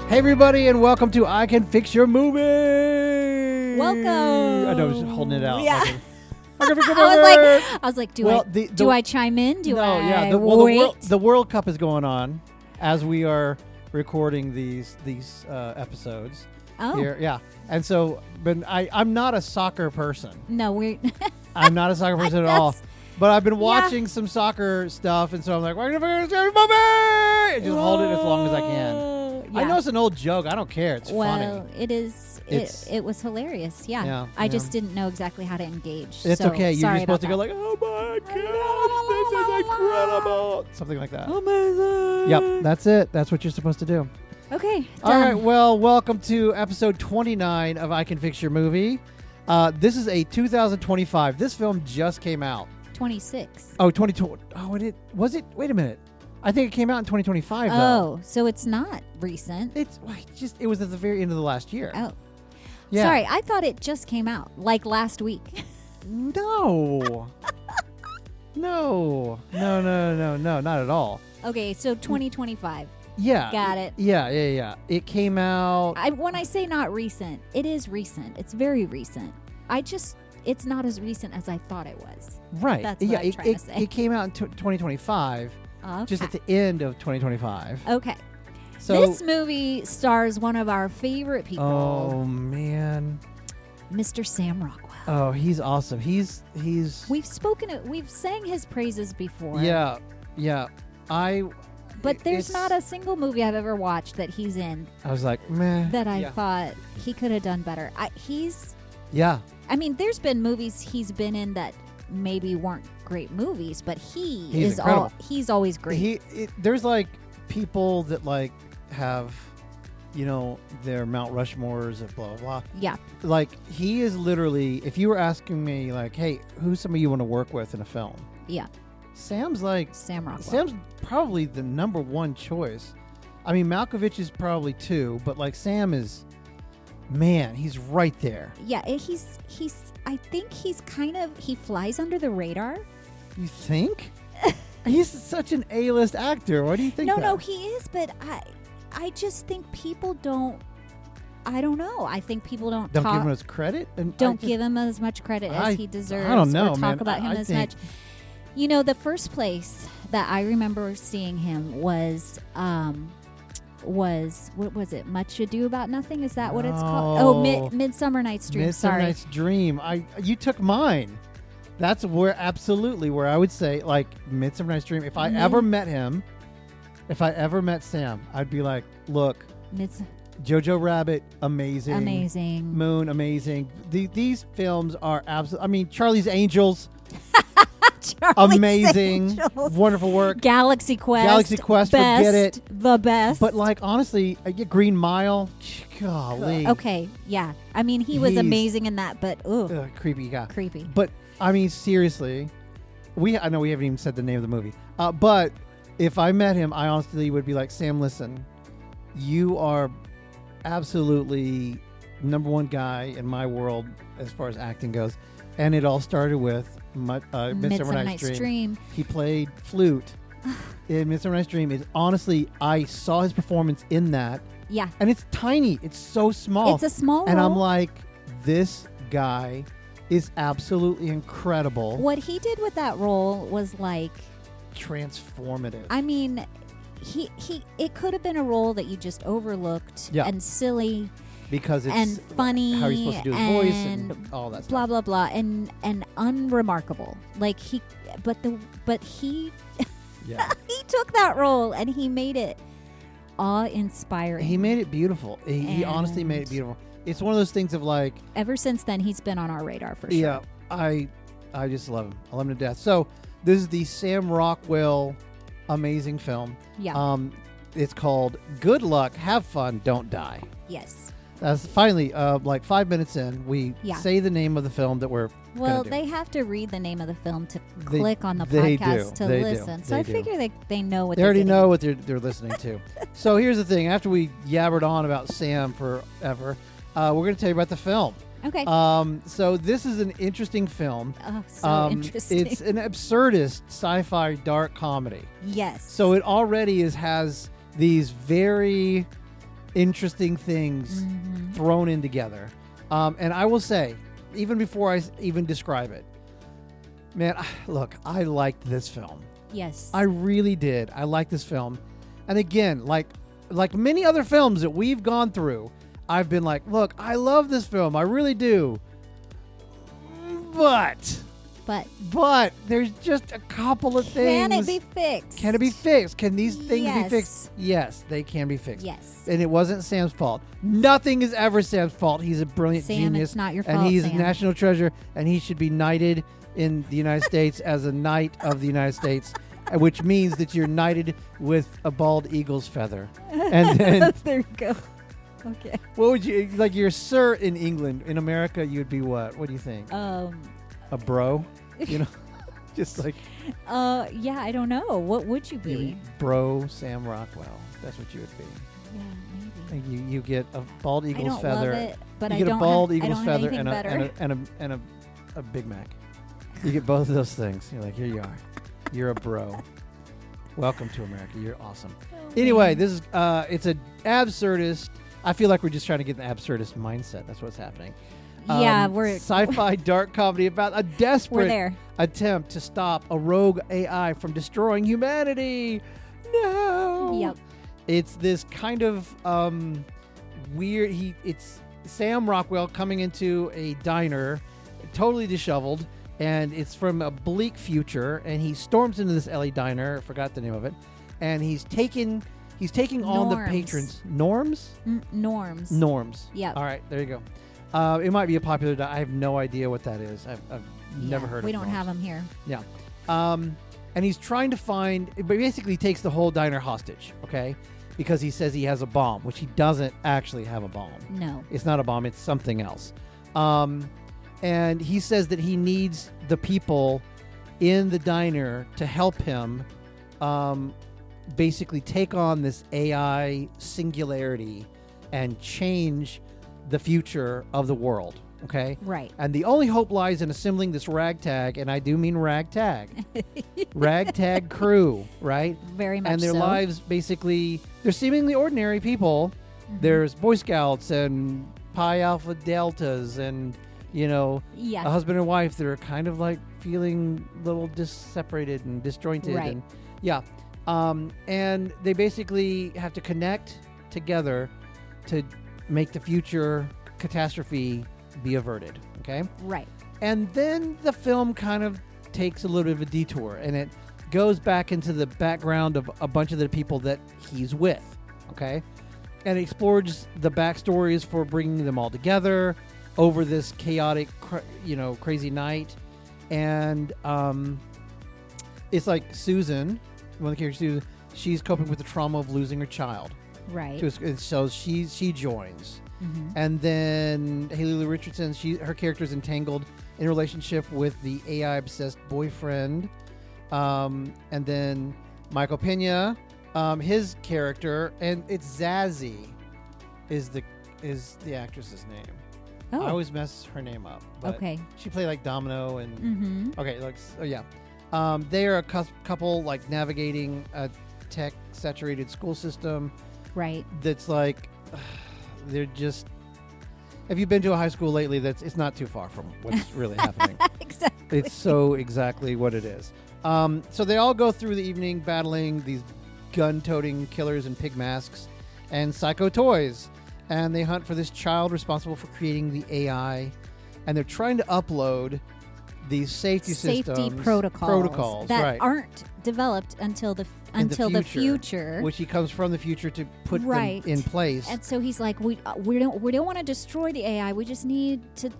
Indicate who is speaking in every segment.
Speaker 1: Hey everybody, and welcome to I Can Fix Your Movie.
Speaker 2: Welcome.
Speaker 1: I know, I was holding it out.
Speaker 2: Yeah.
Speaker 1: I can fix your movie.
Speaker 2: I was like, do I chime in?
Speaker 1: The World Cup is going on as we are recording these episodes.
Speaker 2: Oh.
Speaker 1: Here. Yeah. And so, but I'm not a soccer person.
Speaker 2: No,
Speaker 1: I'm not a soccer person at all. But I've been watching some soccer stuff, and so I'm like, we're going to fix your movie! And just hold it as long as I can.
Speaker 2: Yeah.
Speaker 1: I know it's an old joke. I don't care. It's funny.
Speaker 2: Well, it is. It was hilarious. Yeah. I just didn't know exactly how to engage.
Speaker 1: It's okay. You're just supposed to go
Speaker 2: that.
Speaker 1: like, oh my gosh, this is incredible. Something like that. Amazing. Yep. That's it. That's what you're supposed to do.
Speaker 2: Okay.
Speaker 1: All
Speaker 2: done.
Speaker 1: right. Well, welcome to episode 29 of I Can Fix Your Movie. This is a 2025. This film just came out.
Speaker 2: 26.
Speaker 1: Oh, 22. Oh, was it? Wait a minute. I think it came out in 2025, though.
Speaker 2: Oh, so it's not recent.
Speaker 1: It was at the very end of the last year.
Speaker 2: Oh.
Speaker 1: Yeah.
Speaker 2: Sorry, I thought it just came out, like last week.
Speaker 1: No. No, not at all.
Speaker 2: Okay, so 2025.
Speaker 1: Yeah.
Speaker 2: Got it.
Speaker 1: Yeah. It came out.
Speaker 2: When I say not recent, it is recent. It's very recent. It's not as recent as I thought it was.
Speaker 1: Right.
Speaker 2: That's what I'm trying to say.
Speaker 1: It came out in 2025.
Speaker 2: Okay.
Speaker 1: Just at the end of 2025.
Speaker 2: Okay.
Speaker 1: So
Speaker 2: this movie stars one of our favorite people.
Speaker 1: Oh man,
Speaker 2: Mr. Sam Rockwell.
Speaker 1: Oh, he's awesome. He's.
Speaker 2: We've sang his praises before.
Speaker 1: Yeah.
Speaker 2: But there's not a single movie I've ever watched that he's in.
Speaker 1: I was like, meh.
Speaker 2: That I thought he could have done better.
Speaker 1: Yeah.
Speaker 2: I mean, there's been movies he's been in that maybe weren't great movies, but he's always great.
Speaker 1: There's like people that like have, their Mount Rushmores of blah blah blah.
Speaker 2: Yeah.
Speaker 1: Like he is literally. If you were asking me like, hey, who's somebody you want to work with in a film?
Speaker 2: Yeah.
Speaker 1: Sam's like
Speaker 2: Sam Rockwell.
Speaker 1: Sam's probably the number one choice. I mean, Malkovich is probably two, but like Sam is. Man, he's right there.
Speaker 2: Yeah, I think he flies under the radar.
Speaker 1: You think? He's such an A-list actor. Why do you think
Speaker 2: No, he is, but I just think people don't, I don't know. I think people don't
Speaker 1: give him as credit?
Speaker 2: Give him as much credit as he deserves.
Speaker 1: I don't know,
Speaker 2: or talk
Speaker 1: man.
Speaker 2: about him as much. The first place that I remember seeing him was what was it? Much Ado About Nothing? Is that what it's called? Oh, Midsummer Night's Dream.
Speaker 1: Midsummer Night's Dream. You took mine. That's where I would say like Midsummer Night's Dream. If I ever met him, if I ever met Sam, I'd be like, look, Jojo Rabbit, amazing, Moon, amazing. These films are absolutely. I mean, Charlie's Angels. Amazing, wonderful work.
Speaker 2: Galaxy Quest,
Speaker 1: forget it.
Speaker 2: The best.
Speaker 1: But like honestly, I get Green Mile. Golly.
Speaker 2: Okay, yeah. I mean, he was amazing in that, but
Speaker 1: creepy guy.
Speaker 2: Creepy.
Speaker 1: But I mean, seriously, I know we haven't even said the name of the movie. But if I met him, I honestly would be like, Sam, listen, you are absolutely number one guy in my world as far as acting goes, and it all started with. Midsummer Night's Dream. He played flute in Midsummer Night's Dream. Honestly, I saw his performance in that.
Speaker 2: Yeah.
Speaker 1: And it's tiny. It's so small.
Speaker 2: It's a small role.
Speaker 1: And I'm like, this guy is absolutely incredible.
Speaker 2: What he did with that role was like
Speaker 1: transformative.
Speaker 2: I mean, it could have been a role that you just overlooked and silly.
Speaker 1: Because it's
Speaker 2: and funny
Speaker 1: how he's supposed to do his voice and all that stuff.
Speaker 2: Blah blah blah and unremarkable. Like he he took that role and he made it awe-inspiring.
Speaker 1: He made it beautiful. He honestly made it beautiful. It's one of those things of like
Speaker 2: ever since then he's been on our radar for sure.
Speaker 1: Yeah, I just love him. I love him to death. So this is the Sam Rockwell amazing film.
Speaker 2: Yeah.
Speaker 1: It's called Good Luck, Have Fun, Don't Die.
Speaker 2: Yes.
Speaker 1: Finally, like 5 minutes in, we say the name of the film that we're
Speaker 2: Well, they have to read the name of the film to click on the podcast to listen. So I figure they know what
Speaker 1: they already know what they're listening to. So here's the thing. After we yabbered on about Sam forever, we're going to tell you about the film.
Speaker 2: Okay.
Speaker 1: So this is an interesting film.
Speaker 2: Oh, so interesting.
Speaker 1: It's an absurdist sci-fi dark comedy.
Speaker 2: Yes.
Speaker 1: So it already has these very interesting things thrown in together. And I will say, even before I even describe it, man, look, I liked this film.
Speaker 2: Yes.
Speaker 1: I really did. I liked this film. And again, like many other films that we've gone through, I've been like, look, I love this film. I really do. But there's just a couple of things.
Speaker 2: Can it be fixed?
Speaker 1: Can it be fixed? Can these things be
Speaker 2: Yes.
Speaker 1: fixed? Yes, they can be fixed.
Speaker 2: Yes.
Speaker 1: And it wasn't Sam's fault. Nothing is ever Sam's fault. He's a brilliant
Speaker 2: Sam,
Speaker 1: genius.
Speaker 2: it's not your
Speaker 1: and
Speaker 2: fault,
Speaker 1: he's
Speaker 2: Sam.
Speaker 1: a national treasure, and he should be knighted in the United States as a knight of the United States, which means that you're knighted with a bald eagle's feather. And then
Speaker 2: there you go. Okay.
Speaker 1: what would you, like, you're sir in England. In America, you'd be what? What do you think? A bro? You know? Just like...
Speaker 2: yeah, I don't know. What would you be?
Speaker 1: You'd be bro Sam Rockwell. That's what you would be.
Speaker 2: Yeah, maybe.
Speaker 1: And you get a bald
Speaker 2: I
Speaker 1: eagle's
Speaker 2: don't
Speaker 1: feather.
Speaker 2: love it, but
Speaker 1: you
Speaker 2: I
Speaker 1: get
Speaker 2: don't
Speaker 1: a bald
Speaker 2: have,
Speaker 1: eagle's
Speaker 2: I don't
Speaker 1: feather
Speaker 2: have anything better.
Speaker 1: and a Big Mac. You get both of those things. You're like, here you are. You're a bro. Welcome to America. You're awesome. Anyway, this is it's an absurdist. I feel like we're just trying to get an absurdist mindset. That's what's happening.
Speaker 2: Yeah, we're
Speaker 1: sci-fi dark comedy about a desperate
Speaker 2: there.
Speaker 1: attempt to stop a rogue AI from destroying humanity. No.
Speaker 2: Yep.
Speaker 1: It's this kind of weird. It's Sam Rockwell coming into a diner, totally disheveled, and it's from a bleak future. And he storms into this LA diner. I forgot the name of it, and he's taking on the patrons. Norms.
Speaker 2: Norms.
Speaker 1: Norms.
Speaker 2: Yeah.
Speaker 1: All right, there you go. It might be a popular. I have no idea what that is. I've never heard of it.
Speaker 2: We don't have them here.
Speaker 1: Yeah. And he's trying to find, but basically takes the whole diner hostage, okay? Because he says he has a bomb, which he doesn't actually have a bomb.
Speaker 2: No.
Speaker 1: It's not a bomb, it's something else. And he says that he needs the people in the diner to help him basically take on this AI singularity and change the future of the world. Okay?
Speaker 2: Right.
Speaker 1: And the only hope lies in assembling this ragtag, and I do mean ragtag. Ragtag crew, right?
Speaker 2: Very much
Speaker 1: and their
Speaker 2: so.
Speaker 1: lives basically, they're seemingly ordinary people.
Speaker 2: Mhm.
Speaker 1: There's Boy Scouts and Pi Alpha Deltas and, a husband and wife that are kind of like feeling a little separated and disjointed.
Speaker 2: Right.
Speaker 1: And, yeah. And they basically have to connect together to make the future catastrophe be averted. Okay?
Speaker 2: Right.
Speaker 1: And then the film kind of takes a little bit of a detour, and it goes back into the background of a bunch of the people that he's with. Okay? And it explores the backstories for bringing them all together over this chaotic, crazy night. And it's like Susan, one of the characters, Susan, she's coping with the trauma of losing her child.
Speaker 2: Right.
Speaker 1: So she joins.
Speaker 2: Mm-hmm.
Speaker 1: And then Haley Lou Richardson, her character's entangled in a relationship with the AI-obsessed boyfriend. And then Michael Pena, his character, and it's Zazie is the actress's name.
Speaker 2: Oh.
Speaker 1: I always mess her name up. But
Speaker 2: Okay.
Speaker 1: she played like Domino and...
Speaker 2: Mm-hmm.
Speaker 1: Okay, yeah. They are a couple like navigating a tech-saturated school system.
Speaker 2: Right.
Speaker 1: That's like... they're just... Have you been to a high school lately? It's not too far from what's really happening.
Speaker 2: Exactly.
Speaker 1: It's so exactly what it is. So they all go through the evening battling these gun-toting killers in pig masks and psycho toys. And they hunt for this child responsible for creating the AI. And they're trying to upload these safety systems.
Speaker 2: protocols that
Speaker 1: right.
Speaker 2: aren't developed until the future,
Speaker 1: which he comes from the future to put
Speaker 2: right.
Speaker 1: them in place.
Speaker 2: And so he's like, we don't want to destroy the AI. We just need to,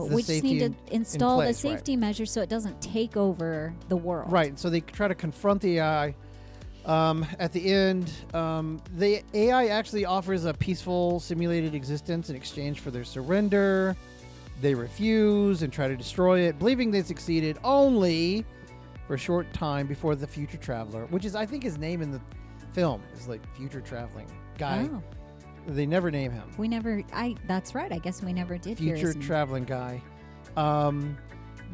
Speaker 2: we just need to install the safety measures so it doesn't take over the world.
Speaker 1: Right. So they try to confront the AI. At the end, the AI actually offers a peaceful simulated existence in exchange for their surrender. They refuse and try to destroy it, believing they succeeded only for a short time before the future traveler, which is, I think, his name in the film is like future traveling guy.
Speaker 2: Oh.
Speaker 1: They never name him.
Speaker 2: That's right. I guess we never did hear
Speaker 1: Future traveling guy.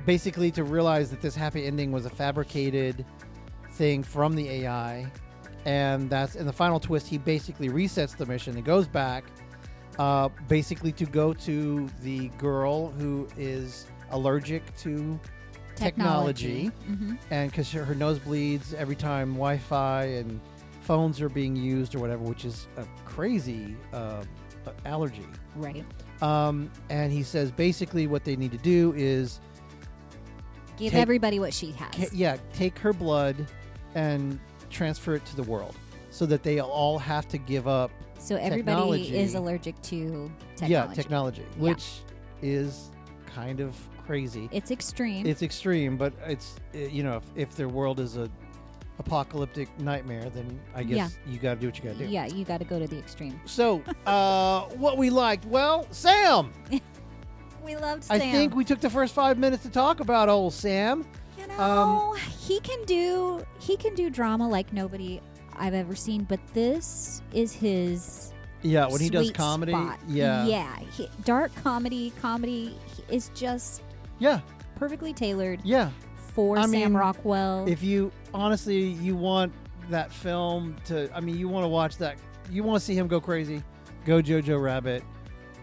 Speaker 1: Basically to realize that this happy ending was a fabricated thing from the AI And that's in the final twist. He basically resets the mission and goes back, basically to go to the girl who is allergic to technology.
Speaker 2: Mm-hmm.
Speaker 1: And because her nose bleeds every time Wi-Fi and phones are being used or whatever, which is a crazy allergy.
Speaker 2: Right.
Speaker 1: And he says basically what they need to do is
Speaker 2: give everybody what she has.
Speaker 1: Take her blood and transfer it to the world so that they all have to give up.
Speaker 2: So everybody is allergic to technology.
Speaker 1: Yeah, technology, which is kind of crazy.
Speaker 2: It's extreme.
Speaker 1: It's extreme, but it's if their world is a apocalyptic nightmare, then I guess you got to do what you got to do.
Speaker 2: Yeah, you got to go to the extreme.
Speaker 1: So, what we liked, well, Sam.
Speaker 2: We loved Sam.
Speaker 1: I think we took the first 5 minutes to talk about old Sam.
Speaker 2: You know, he can do drama like nobody I've ever seen, but this is his
Speaker 1: when he does comedy.
Speaker 2: Spot.
Speaker 1: Yeah.
Speaker 2: Dark comedy is just perfectly tailored.
Speaker 1: Yeah.
Speaker 2: For Sam Rockwell.
Speaker 1: If you honestly you want that film to, you want to watch that, you want to see him go crazy, go Jojo Rabbit.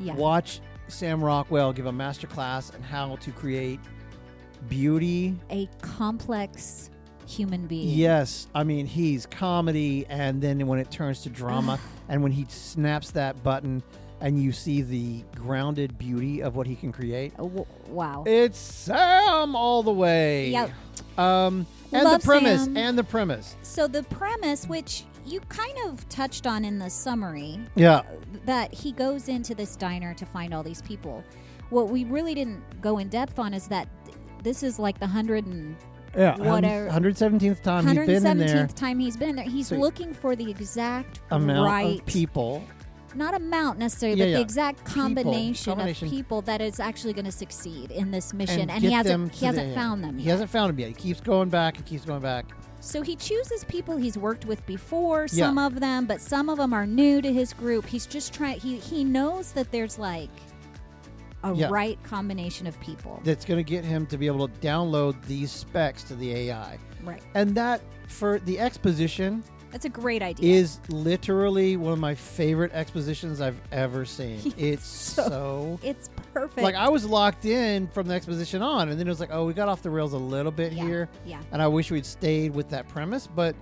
Speaker 2: Yeah.
Speaker 1: Watch Sam Rockwell give a master class on how to create beauty.
Speaker 2: A complex human being.
Speaker 1: Yes. He's comedy, and then when it turns to drama and when he snaps that button and you see the grounded beauty of what he can create.
Speaker 2: Wow.
Speaker 1: It's Sam all the way.
Speaker 2: Yep.
Speaker 1: And
Speaker 2: Love
Speaker 1: the premise.
Speaker 2: So the premise, which you kind of touched on in the summary.
Speaker 1: Yeah.
Speaker 2: That he goes into this diner to find all these people. What we really didn't go in depth on is that this is like the
Speaker 1: 117th time he's been in there.
Speaker 2: 117th time he's been in there. He's looking for the exact
Speaker 1: amount of people.
Speaker 2: Not amount necessarily, but the exact combination of people that is actually going to succeed in this mission. And he hasn't found them yet.
Speaker 1: He hasn't found them yet. He keeps going back and keeps going back.
Speaker 2: So he chooses people he's worked with before, some of them, but some of them are new to his group. He's just trying, he knows that there's like a right combination of people.
Speaker 1: That's going to get him to be able to download these specs to the AI.
Speaker 2: Right.
Speaker 1: And that, for the exposition...
Speaker 2: That's a great idea.
Speaker 1: Is literally one of my favorite expositions I've ever seen. It's
Speaker 2: it's perfect.
Speaker 1: Like, I was locked in from the exposition on, and then it was like, oh, we got off the rails a little bit here.
Speaker 2: Yeah.
Speaker 1: And I wish we'd stayed with that premise. But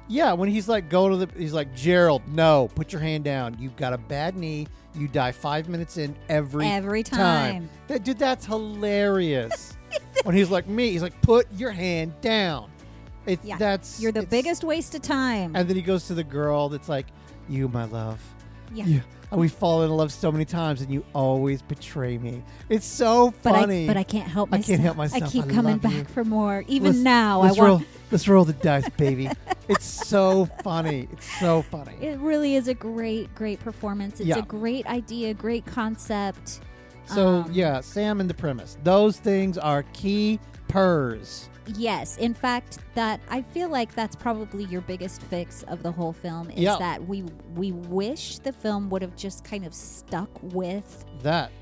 Speaker 1: yeah, when he's like, he's like, Gerald, no, put your hand down. You've got a bad knee. You die 5 minutes in every time. Dude, that's hilarious. When he's like me, he's like, put your hand down. You're the biggest waste of time. And then he goes to the girl that's like, you, my love. Yeah. We fall in love so many times, and you always betray me. It's so funny.
Speaker 2: But I can't help myself. I keep coming back for more.
Speaker 1: Let's roll the dice, baby. It's so funny. It's so funny.
Speaker 2: It really is a great, great performance. It's a great idea, great concept.
Speaker 1: So, Sam and the premise. Those things are key purrs.
Speaker 2: Yes. In fact, that I feel like that's probably your biggest fix of the whole film is that we wish the film would have just kind of stuck with
Speaker 1: that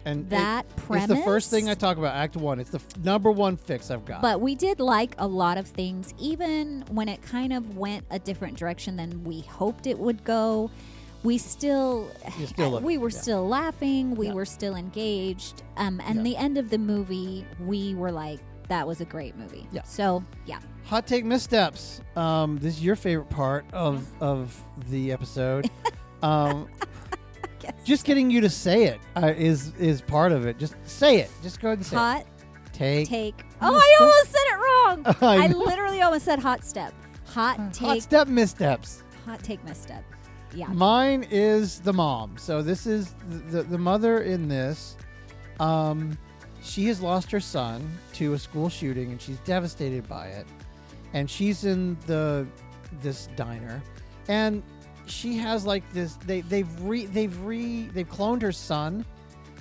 Speaker 1: premise. It's the first thing I talk about, Act 1. It's the number one fix I've got.
Speaker 2: But we did like a lot of things, even when it kind of went a different direction than we hoped it would go. We were still laughing. We were still engaged. And the end of the movie, we were like, that was a great movie. Yeah. So,
Speaker 1: Hot take missteps. This is your favorite part of the episode. Just getting you to say it is part of it. Just say it. Just go ahead and say
Speaker 2: hot
Speaker 1: it.
Speaker 2: Take. Oh, I almost said it wrong. I literally almost said hot step. Hot
Speaker 1: step missteps.
Speaker 2: Hot take misstep. Yeah.
Speaker 1: Mine is the mom. So this is the mother in this. She has lost her son to a school shooting, and she's devastated by it. And she's in this diner, and she has like this. They've cloned her son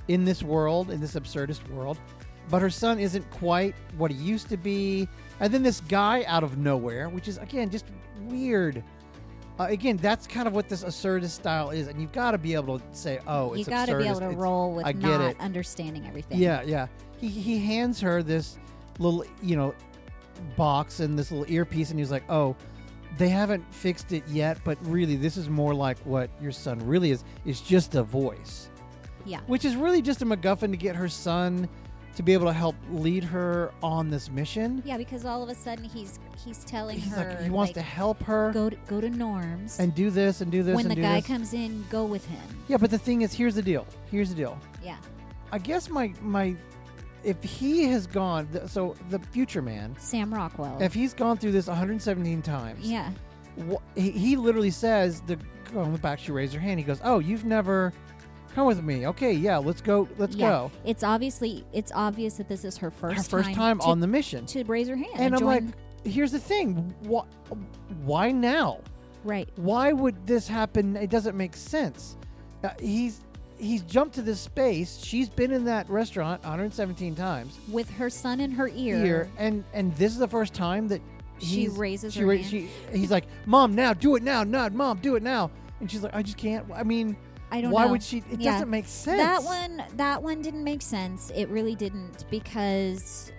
Speaker 1: in this world, in this absurdist world, but her son isn't quite what he used to be. And then this guy out of nowhere, which is again just weird. Again, that's kind of what this absurdist style is, and you've got to be able to say, "Oh, it's absurdist." You got to
Speaker 2: be able to roll with not understanding everything.
Speaker 1: Yeah. He hands her this little, box and this little earpiece, and he's like, "Oh, they haven't fixed it yet, but really this is more like what your son really is. It's just a voice.
Speaker 2: Yeah.
Speaker 1: Which is really just a MacGuffin to get her son to be able to help lead her on this mission.
Speaker 2: Yeah, because all of a sudden he's telling
Speaker 1: He's
Speaker 2: her
Speaker 1: like, he wants to help her
Speaker 2: go to Norm's
Speaker 1: and do this and do this.
Speaker 2: When
Speaker 1: and
Speaker 2: the
Speaker 1: do
Speaker 2: guy
Speaker 1: this.
Speaker 2: comes in, go with him.
Speaker 1: Yeah, but the thing is, here's the deal.
Speaker 2: Yeah.
Speaker 1: I guess my if he has gone, so the future man,
Speaker 2: Sam Rockwell.
Speaker 1: if he's gone through this 117 times,
Speaker 2: yeah.
Speaker 1: He literally says, the girl on the back, she raised her hand. He goes, oh, you've never come with me. Okay, yeah, let's go. Let's go.
Speaker 2: It's obvious that this is her first
Speaker 1: time on the mission.
Speaker 2: To raise her hand.
Speaker 1: And I'm like, here's the thing. Why now?
Speaker 2: Right.
Speaker 1: Why would this happen? It doesn't make sense. He's jumped to this space. She's been in that restaurant 117 times.
Speaker 2: With her son in her ear.
Speaker 1: And this is the first time that
Speaker 2: she raises her hand.
Speaker 1: He's like, Mom, now, do it now. No, Mom, do it now. And she's like, I just can't. I mean,
Speaker 2: I don't know.
Speaker 1: Why would she? It doesn't make sense.
Speaker 2: That one didn't make sense. It really didn't, because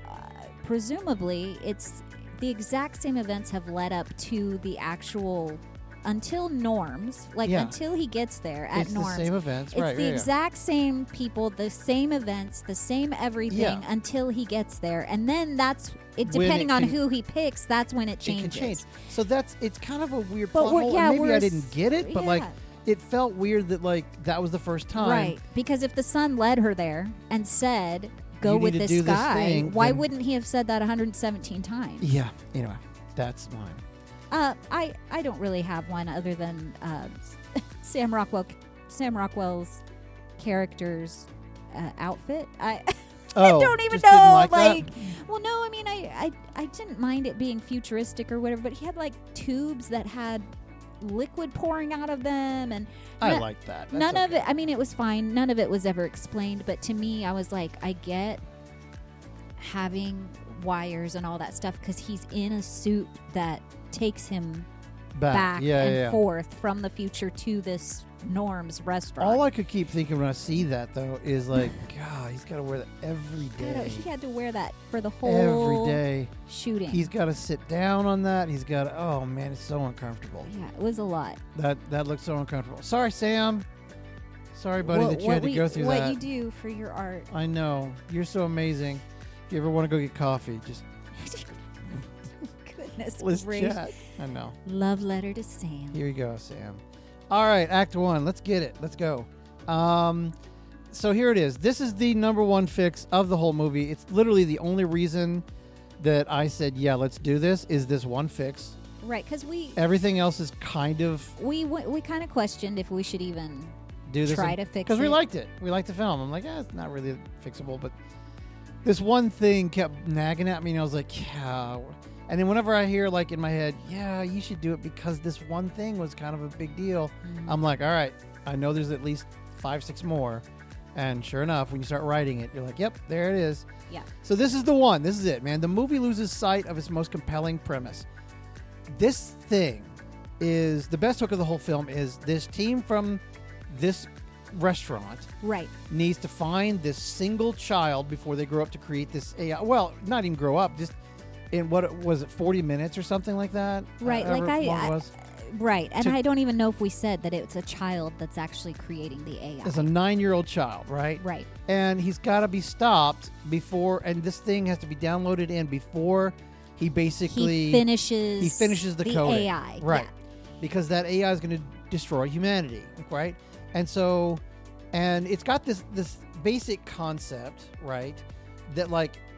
Speaker 2: presumably it's the exact same events have led up to the actual until Norm's, until he gets there at Norm's.
Speaker 1: It's the same events,
Speaker 2: it's
Speaker 1: right?
Speaker 2: the exact same people, the same events, the same everything until he gets there, and then that's it. Depending on who he picks, that's when it changes.
Speaker 1: It can change. So it's kind of a weird plot hole. Maybe I didn't get it, but it felt weird that that was the first time.
Speaker 2: Right. Because if the son led her there and said, go with this guy, why wouldn't he have said that 117 times?
Speaker 1: Yeah. Anyway, that's mine.
Speaker 2: I don't really have one other than Sam Rockwell's character's outfit. I don't even know. Well, no, I mean, I didn't mind it being futuristic or whatever, but he had tubes that had liquid pouring out of them, and
Speaker 1: I like that.
Speaker 2: None of it. I mean, it was fine. None of it was ever explained, but to me, I was like, I get having wires and all that stuff because he's in a suit that takes him back and forth from the future to this Norm's restaurant.
Speaker 1: All I could keep thinking when I see that, though, is God, he's got to wear that every day.
Speaker 2: He had to wear that for the whole
Speaker 1: every day
Speaker 2: shooting.
Speaker 1: He's got to sit down on that. He's got to, oh man, it's so uncomfortable.
Speaker 2: Yeah, it was a lot.
Speaker 1: That looks so uncomfortable. Sorry, Sam. Sorry, buddy, that you had to go through that.
Speaker 2: What you do for your art.
Speaker 1: I know. You're so amazing. If you ever want to go get coffee, just let's chat. I know.
Speaker 2: Love letter to Sam.
Speaker 1: Here you go, Sam. All right, Act 1. Let's get it. Let's go. So here it is. This is the number one fix of the whole movie. It's literally the only reason that I said, yeah, let's do this, is this one fix.
Speaker 2: Right, because
Speaker 1: everything else is kind of...
Speaker 2: We kind of questioned if we should even
Speaker 1: do this
Speaker 2: try to fix it.
Speaker 1: Because we liked it. We liked the film. I'm like, it's not really fixable, but this one thing kept nagging at me, and I was like, yeah... And then whenever I hear in my head, yeah, you should do it because this one thing was kind of a big deal, I'm like, all right, I know there's at least 5-6 more. And sure enough, when you start writing it, you're like, yep, there it is.
Speaker 2: Yeah.
Speaker 1: So this is the one. This is it, man. The movie loses sight of its most compelling premise. This thing is the best hook of the whole film is this team from this restaurant needs to find this single child before they grow up to create this AI. Well, not even grow up, just... in what was it, 40 minutes or something like that?
Speaker 2: Right, right. And I don't even know if we said that it's a child that's actually creating the AI.
Speaker 1: It's a 9-year-old child, right?
Speaker 2: Right.
Speaker 1: And he's got to be stopped before, and this thing has to be downloaded in before he basically...
Speaker 2: He finishes
Speaker 1: the coding.
Speaker 2: AI.
Speaker 1: Right.
Speaker 2: Yeah.
Speaker 1: Because that AI is going to destroy humanity, right? And so, and it's got this basic concept, right? That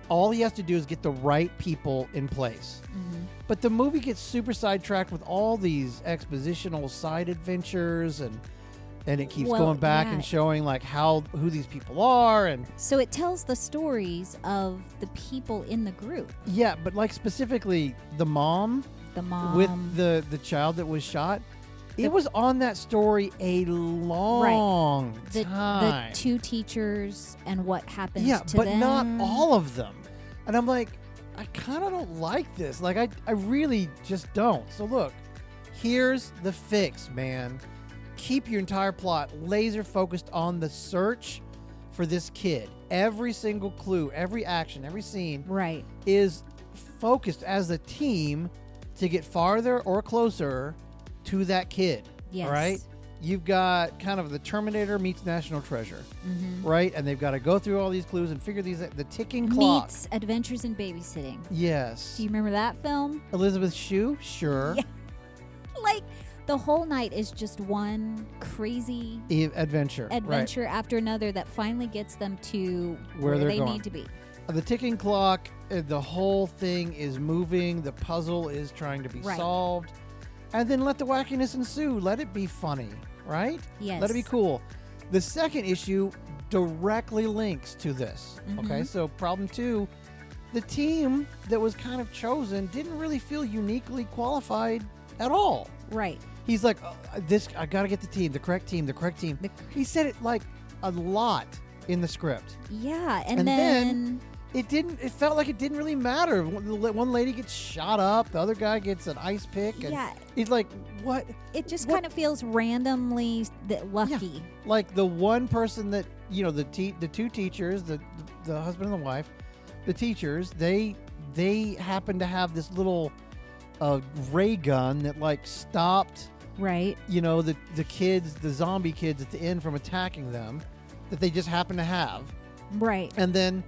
Speaker 1: all he has to do is get the right people in place. Mm-hmm. But the movie gets super sidetracked with all these expositional side adventures, and it keeps going back and showing who these people are, and
Speaker 2: so it tells the stories of the people in the group.
Speaker 1: Yeah, but specifically the mom with the child that was shot. It was on that story a long time.
Speaker 2: The 2 teachers and what happens to
Speaker 1: them.
Speaker 2: them.
Speaker 1: But not all of them. And I'm like, I kind of don't like this. I really just don't. So look, here's the fix, man. Keep your entire plot laser focused on the search for this kid. Every single clue, every action, every scene is focused as a team to get farther or closer to that kid.
Speaker 2: Yes.
Speaker 1: Right? You've got kind of the Terminator meets National Treasure,
Speaker 2: Mm-hmm.
Speaker 1: right? And they've got to go through all these clues and figure these out. The ticking clock.
Speaker 2: Meets Adventures in Babysitting.
Speaker 1: Yes.
Speaker 2: Do you remember that film?
Speaker 1: Elizabeth Shue? Sure.
Speaker 2: Yeah. Like, the whole night is just one crazy
Speaker 1: adventure
Speaker 2: after another that finally gets them to
Speaker 1: where
Speaker 2: they
Speaker 1: going.
Speaker 2: need to be.
Speaker 1: The ticking clock, the whole thing is moving. The puzzle is trying to be solved. And then let the wackiness ensue. Let it be funny, right?
Speaker 2: Yes.
Speaker 1: Let it be cool. The second issue directly links to this.
Speaker 2: Mm-hmm.
Speaker 1: Okay, so problem 2, the team that was kind of chosen didn't really feel uniquely qualified at all.
Speaker 2: Right.
Speaker 1: He's like, I got to get the correct team. He said it like a lot in the script.
Speaker 2: Yeah, and then
Speaker 1: it felt like it didn't really matter. One lady gets shot up, the other guy gets an ice pick, and he's like, what?
Speaker 2: It just kind of feels randomly lucky.
Speaker 1: Yeah. Like the one person that, the two teachers, the husband and the wife, the teachers, they happen to have this little ray gun that like stopped the kids, the zombie kids at the end from attacking them, that they just happen to have.
Speaker 2: Right.
Speaker 1: And then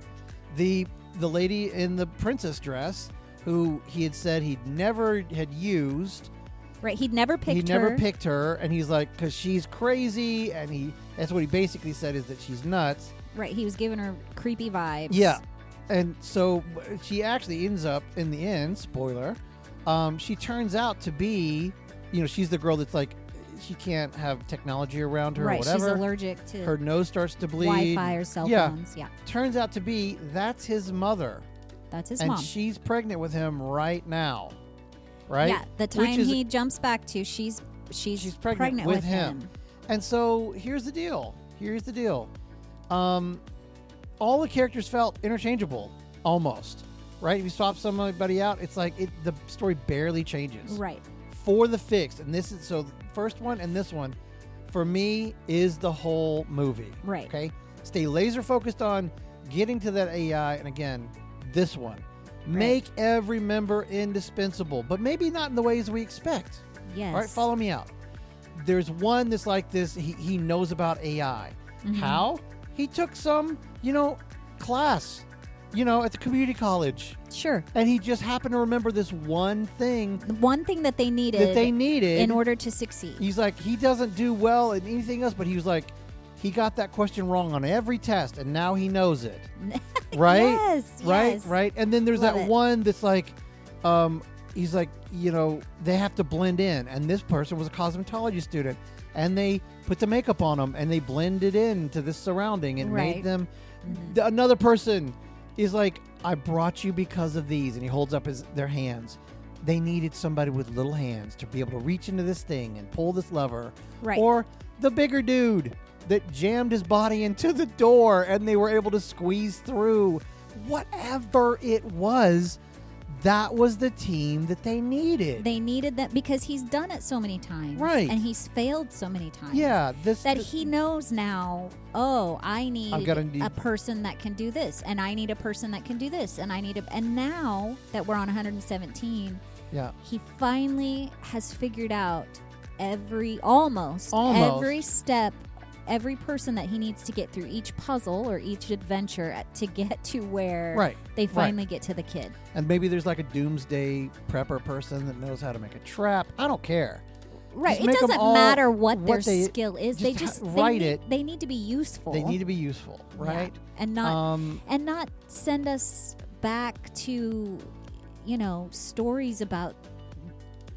Speaker 1: the lady in the princess dress, who he had said he'd never had used.
Speaker 2: Right. He'd never picked her.
Speaker 1: And he's like, because she's crazy. And that's what he basically said, is that she's nuts.
Speaker 2: Right. He was giving her creepy vibes.
Speaker 1: Yeah. And so she actually ends up, in the end, spoiler, she turns out to be, she's the girl that's like, she can't have technology around her or whatever.
Speaker 2: She's allergic to
Speaker 1: her nose starts to bleed.
Speaker 2: Wi-Fi or cell phones. Yeah.
Speaker 1: Turns out to be, that's his mother.
Speaker 2: That's his
Speaker 1: mom.
Speaker 2: mom.
Speaker 1: And she's pregnant with him right now. Right?
Speaker 2: Yeah. The time he jumps back to, she's pregnant with him.
Speaker 1: And so here's the deal. All the characters felt interchangeable, almost. Right? If you swap somebody out, it's like the story barely changes.
Speaker 2: Right.
Speaker 1: For the fix. And this is, so the first one and this one, for me, is the whole movie.
Speaker 2: Right.
Speaker 1: Okay? Stay laser focused on getting to that AI. And again, this one. Make every member indispensable, but maybe not in the ways we expect.
Speaker 2: Yes.
Speaker 1: All right, follow me out. There's one that's like this. He knows about AI.
Speaker 2: Mm-hmm.
Speaker 1: How? He took some, class, at the community college.
Speaker 2: Sure.
Speaker 1: And he just happened to remember this one thing.
Speaker 2: The one thing that they needed. In order to succeed.
Speaker 1: He's like, he doesn't do well in anything else, but he was like, he got that question wrong on every test, and now he knows it. Right?
Speaker 2: Yes.
Speaker 1: Right. And then there's one that's like, he's like, they have to blend in. And this person was a cosmetology student, and they put the makeup on them, and they blended into this surrounding and made them. Mm-hmm. Another person is like, I brought you because of these, and he holds up their hands. They needed somebody with little hands to be able to reach into this thing and pull this lever.
Speaker 2: Right.
Speaker 1: Or the bigger dude that jammed his body into the door and they were able to squeeze through. Whatever it was, that was the team that they needed.
Speaker 2: They needed that because he's done it so many times.
Speaker 1: Right.
Speaker 2: And he's failed so many times.
Speaker 1: Yeah.
Speaker 2: He knows now, I need a person that can do this, and I need a person that can do this, and and now that we're on 117, he finally has figured out almost every step, every person that he needs to get through each puzzle or each adventure to get to where they finally get to the kid.
Speaker 1: And maybe there's like a doomsday prepper person that knows how to make a trap. I don't care.
Speaker 2: Right. It doesn't matter what their skill is. They need to be useful.
Speaker 1: They need to be useful, right?
Speaker 2: Yeah. And not send us back to, stories about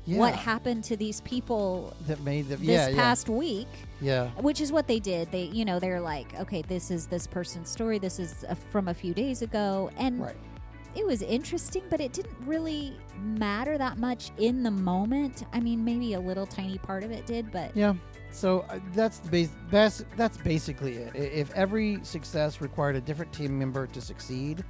Speaker 2: what happened to these people
Speaker 1: that made them
Speaker 2: this past week.
Speaker 1: Yeah.
Speaker 2: Which is what they did. They, they're like, okay, this is this person's story. This is from a few days ago. And it was interesting, but it didn't really matter that much in the moment. I mean, maybe a little tiny part of it did, but
Speaker 1: yeah. So that's basically it. If every success required a different team member to succeed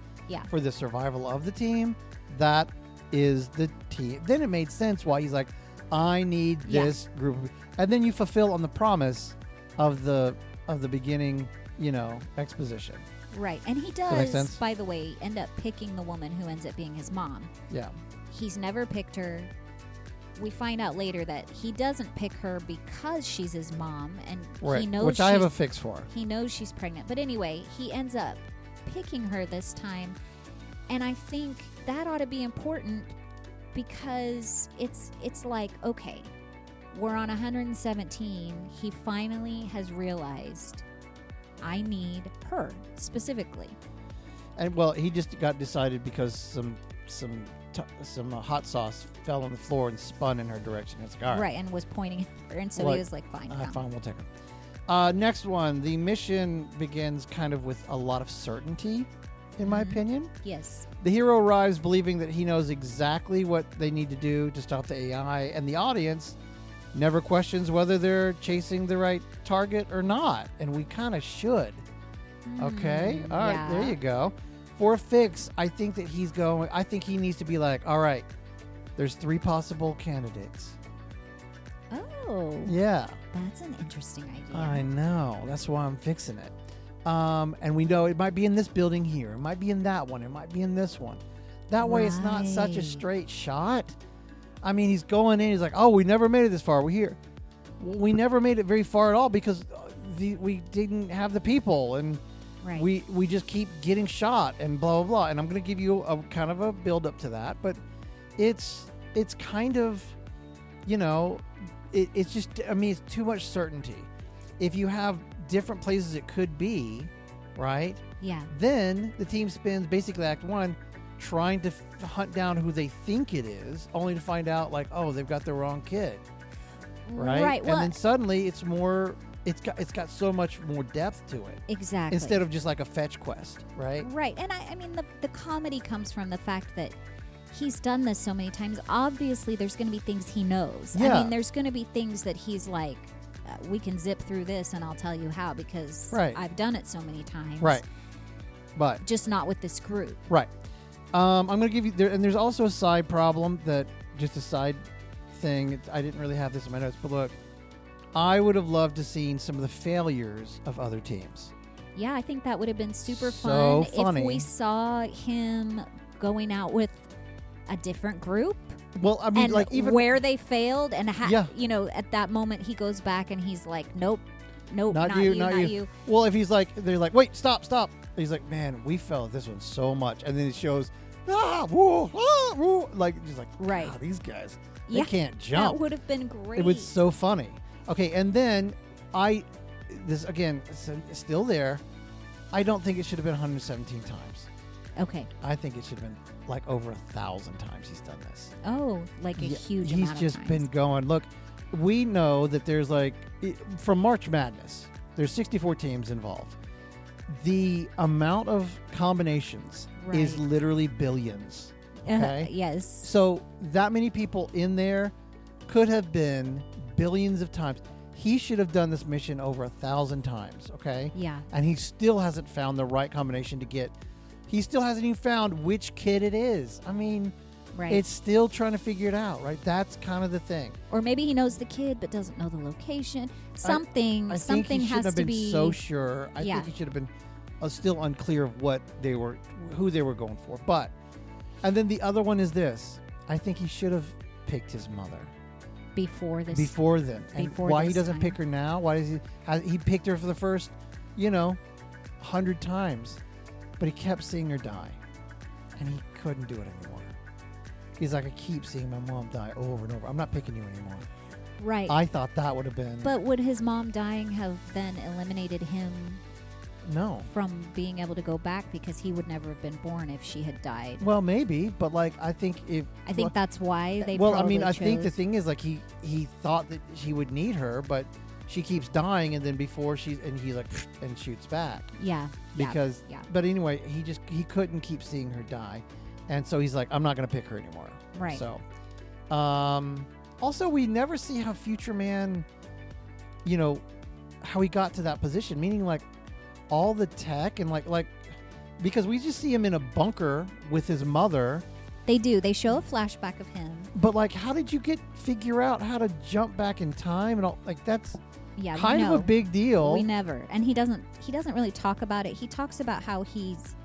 Speaker 1: for the survival of the team, that is the team. Then it made sense why he's like, I need this group. And then you fulfill on the promise of the beginning, exposition.
Speaker 2: Right. And he does, by the way, end up picking the woman who ends up being his mom.
Speaker 1: Yeah.
Speaker 2: He's never picked her. we find out later that he doesn't pick her because she's his mom, and he knows
Speaker 1: which I have a fix for.
Speaker 2: He knows she's pregnant. But anyway, he ends up picking her this time, and I think that ought to be important because it's like, okay, we're on 117. He finally has realized I need her specifically.
Speaker 1: And well, he just got decided because some hot sauce fell on the floor and spun in her direction. It's like, all right.
Speaker 2: Right, and was pointing at her, and so he was like, fine.
Speaker 1: Fine, we'll take her. Next one, the mission begins kind of with a lot of certainty, in my opinion.
Speaker 2: Yes.
Speaker 1: The hero arrives believing that he knows exactly what they need to do to stop the AI, and the audience never questions whether they're chasing the right target or not, and we kind of should. Okay? All right, there you go. For a fix, I think that I think he needs to be like, all right, there's 3 possible candidates.
Speaker 2: Oh.
Speaker 1: Yeah.
Speaker 2: That's an interesting idea.
Speaker 1: I know. That's why I'm fixing it. And we know it might be in this building here. It might be in that one. It might be in this one. That way it's not such a straight shot. I mean, he's going in. He's like, oh, we never made it this far. We're here. We never made it very far at all because we didn't have the people. And we just keep getting shot and blah, blah, blah. And I'm going to give you a kind of a build up to that. But it's kind of, it's just, I mean, it's too much certainty. If you have different places it could be, right?
Speaker 2: Yeah.
Speaker 1: Then the team spends basically Act 1 trying to hunt down who they think it is, only to find out, like, oh, they've got the wrong kid. Right?
Speaker 2: Right.
Speaker 1: And then suddenly it's more, it's got so much more depth to it.
Speaker 2: Exactly.
Speaker 1: Instead of just like a fetch quest, right?
Speaker 2: Right. And I mean, the comedy comes from the fact that he's done this so many times. Obviously, there's going to be things he knows.
Speaker 1: Yeah.
Speaker 2: I mean, there's going to be things that he's like, we can zip through this and I'll tell you how because I've done it so many times.
Speaker 1: Right. But
Speaker 2: just not with this group.
Speaker 1: Right. I'm going to give you there, and there's also a side problem that just a side thing. I didn't really have this in my notes, but look, I would have loved to seen some of the failures of other teams.
Speaker 2: Yeah, I think that would have been super
Speaker 1: so
Speaker 2: fun
Speaker 1: funny
Speaker 2: if we saw him going out with a different group.
Speaker 1: Well, I mean,
Speaker 2: and
Speaker 1: like even
Speaker 2: where they failed, and at that moment he goes back and he's like, nope, not you.
Speaker 1: Well, if he's like, they're like, wait, stop. He's like, man, we fell at this one so much, and then it shows, woo, like just like,
Speaker 2: right,
Speaker 1: God, these guys, they can't jump.
Speaker 2: That would have been great.
Speaker 1: It was so funny. Okay, and then this again, still there. I don't think it should have been 117 times.
Speaker 2: Okay.
Speaker 1: I think it should have been like over 1,000 times he's done this.
Speaker 2: Oh, like a huge amount of times.
Speaker 1: He's just been going. Look, we know that there's from March Madness, there's 64 teams involved. The amount of combinations is literally billions. Okay?
Speaker 2: Yes.
Speaker 1: So that many people in there could have been billions of times. He should have done this mission over 1,000 times, okay?
Speaker 2: Yeah.
Speaker 1: And he still hasn't found the right combination to get. He still hasn't even found which kid it is. I mean, it's still trying to figure it out, right? That's kind of the thing.
Speaker 2: Or maybe he knows the kid but doesn't know the location. Something
Speaker 1: I
Speaker 2: has
Speaker 1: think he should have
Speaker 2: to
Speaker 1: been
Speaker 2: be
Speaker 1: so sure. I think he should have been still unclear of who they were going for. But, and then the other one is this. I think he should have picked his mother.
Speaker 2: Before then.
Speaker 1: And why he doesn't pick her now? Why does he picked her for the first, 100 times. But he kept seeing her die. And he couldn't do it anymore. He's like, I keep seeing my mom die over and over. I'm not picking you anymore.
Speaker 2: Right.
Speaker 1: I thought that would have been.
Speaker 2: But would his mom dying have then eliminated him?
Speaker 1: No.
Speaker 2: From being able to go back because he would never have been born if she had died.
Speaker 1: Well, maybe, but I think
Speaker 2: that's why they.
Speaker 1: Well, I mean, I think the thing is he thought that she would need her, but she keeps dying, and then he and shoots back.
Speaker 2: Yeah.
Speaker 1: Because.
Speaker 2: Yeah.
Speaker 1: But anyway, he couldn't keep seeing her die, and so he's like, I'm not going to pick her anymore.
Speaker 2: Right.
Speaker 1: So, also we never see how Future Man, how he got to that position, meaning like. All the tech and like because we just see him in a bunker with his mother.
Speaker 2: They do. They show a flashback of him.
Speaker 1: But how did you figure out how to jump back in time and all? That's kind of a big deal.
Speaker 2: We never. And he doesn't really talk about it. He talks about how he's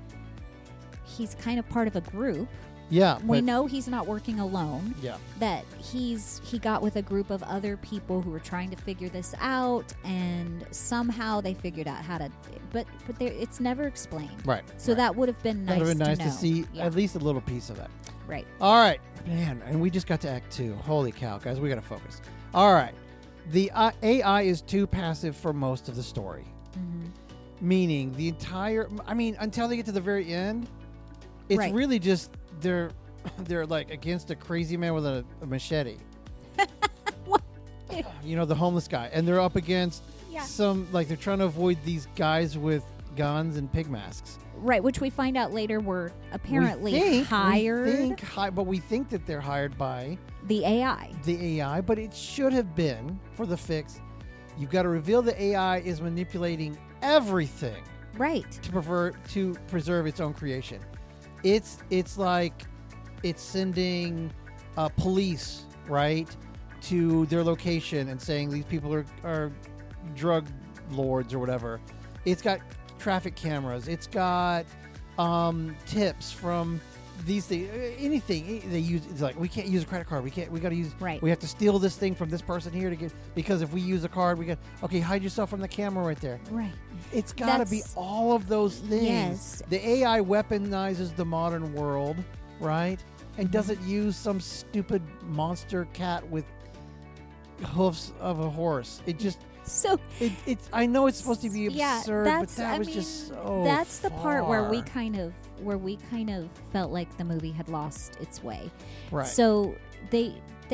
Speaker 2: kind of part of a group.
Speaker 1: Yeah.
Speaker 2: We know he's not working alone.
Speaker 1: Yeah.
Speaker 2: That he got with a group of other people who were trying to figure this out, and somehow they figured out how to. But it's never explained.
Speaker 1: Right.
Speaker 2: So that would have been nice.
Speaker 1: That would have been nice
Speaker 2: to
Speaker 1: to
Speaker 2: know.
Speaker 1: see
Speaker 2: Yeah.
Speaker 1: at least a little piece of that.
Speaker 2: Right.
Speaker 1: All right, man, and we just got to Act 2. Holy cow, guys, we got to focus. All right, the AI is too passive for most of the story.
Speaker 2: Mm-hmm.
Speaker 1: Meaning the entire, until they get to the very end, it's
Speaker 2: Right.
Speaker 1: really just they're like against a crazy man with a machete.
Speaker 2: What?
Speaker 1: The homeless guy, and they're up against some, like, they're trying to avoid these guys with guns and pig masks.
Speaker 2: Right, which we find out later were apparently hired.
Speaker 1: But we think that they're hired by
Speaker 2: the AI.
Speaker 1: The AI, but it should have been for the fix. You've got to reveal the AI is manipulating everything,
Speaker 2: right,
Speaker 1: to preserve its own creation. It's like it's sending police, right, to their location and saying these people are drug lords or whatever. It's got traffic cameras. It's got tips from these things. Anything they use, it's like, we can't use a credit card. We got to use.
Speaker 2: Right.
Speaker 1: We have to steal this thing from this person here to get, because if we use a card, hide yourself from the camera right there.
Speaker 2: Right.
Speaker 1: It's got to be all of those things.
Speaker 2: Yes.
Speaker 1: The AI weaponizes the modern world, right? And doesn't use some stupid monster cat with hoofs of a horse. It just.
Speaker 2: So
Speaker 1: it's. I know it's supposed to be absurd, but that was just so.
Speaker 2: That's the part where we
Speaker 1: far.
Speaker 2: kind of felt like the movie had lost its way.
Speaker 1: Right.
Speaker 2: So they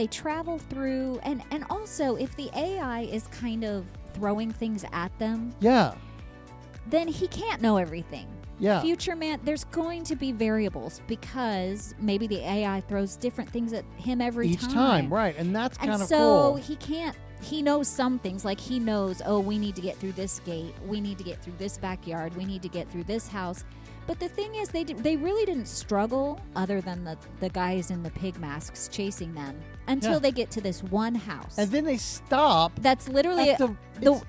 Speaker 2: travel through, and also if the AI is kind of throwing things at them,
Speaker 1: Yeah.
Speaker 2: then he can't know everything.
Speaker 1: Yeah.
Speaker 2: Future man, there's going to be variables because maybe the AI throws different things at him
Speaker 1: Each time, right? And that's kind of
Speaker 2: and so
Speaker 1: cool.
Speaker 2: he can't. He knows some things, like he knows, oh, we need to get through this gate, we need to get through this backyard, we need to get through this house. But the thing is, they really didn't struggle, other than the guys in the pig masks chasing them, until they get to this one house.
Speaker 1: And then they stop.
Speaker 2: That's literally
Speaker 1: at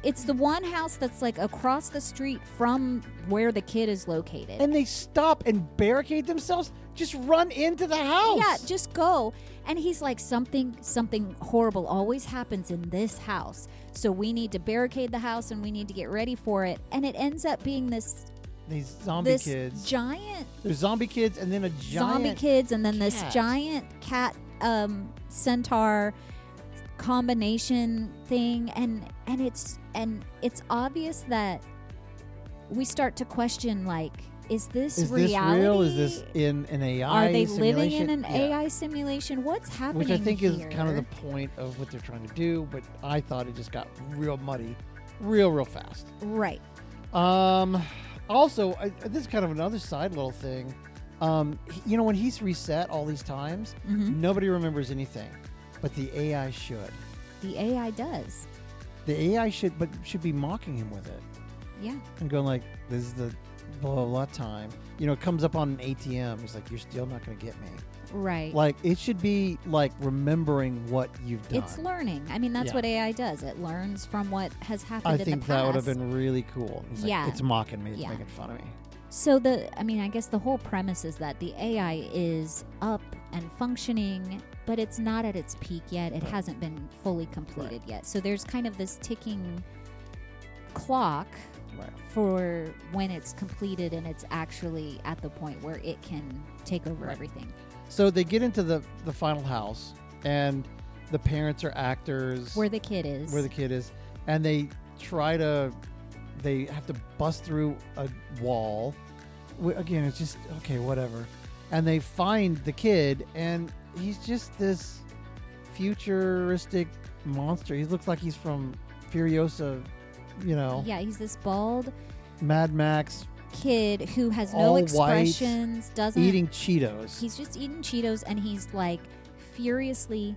Speaker 2: it's the one house that's like across the street from where the kid is located.
Speaker 1: And they stop and barricade themselves. Just run into the house.
Speaker 2: Yeah, just go. And he's like, something horrible always happens in this house, so we need to barricade the house and we need to get ready for it. And it ends up being these
Speaker 1: zombie kids.
Speaker 2: Giant.
Speaker 1: There's zombie kids, and then a giant
Speaker 2: zombie kids, and then
Speaker 1: cat.
Speaker 2: this giant cat centaur combination thing, and it's obvious that we start to question, like, is this reality?
Speaker 1: This real? Is this in an AI?
Speaker 2: Are they
Speaker 1: simulation?
Speaker 2: living in an AI simulation? What's happening?
Speaker 1: Which I think
Speaker 2: here?
Speaker 1: is kind of the point of what they're trying to do. But I thought it just got real muddy, real fast.
Speaker 2: Right.
Speaker 1: Also, this is kind of another side little thing. When he's reset all these times, nobody remembers anything, but the AI should.
Speaker 2: The AI does.
Speaker 1: The AI should be mocking him with it.
Speaker 2: Yeah.
Speaker 1: And going like, this is the blah, blah, blah time. It comes up on an ATM. It's like, you're still not going to get me.
Speaker 2: Right.
Speaker 1: Like, it should be like remembering what you've done.
Speaker 2: It's learning. I mean, that's what AI does. It learns from what has happened in the past.
Speaker 1: I think that would have been really cool. It's like, it's mocking me. It's making fun of me.
Speaker 2: So I guess the whole premise is that the AI is up and functioning, but it's not at its peak yet. It hasn't been fully completed yet. So there's kind of this ticking clock for when it's completed and it's actually at the point where it can take over everything.
Speaker 1: So they get into the final house, and the parents are actors.
Speaker 2: Where the kid is.
Speaker 1: And they have to bust through a wall. Again, it's just, okay, whatever. And they find the kid, and he's just this futuristic monster. He looks like he's from Furiosa,
Speaker 2: Yeah, he's this bald
Speaker 1: Mad Max
Speaker 2: kid who has no expressions, doesn't
Speaker 1: eating Cheetos.
Speaker 2: He's just eating Cheetos, and he's like furiously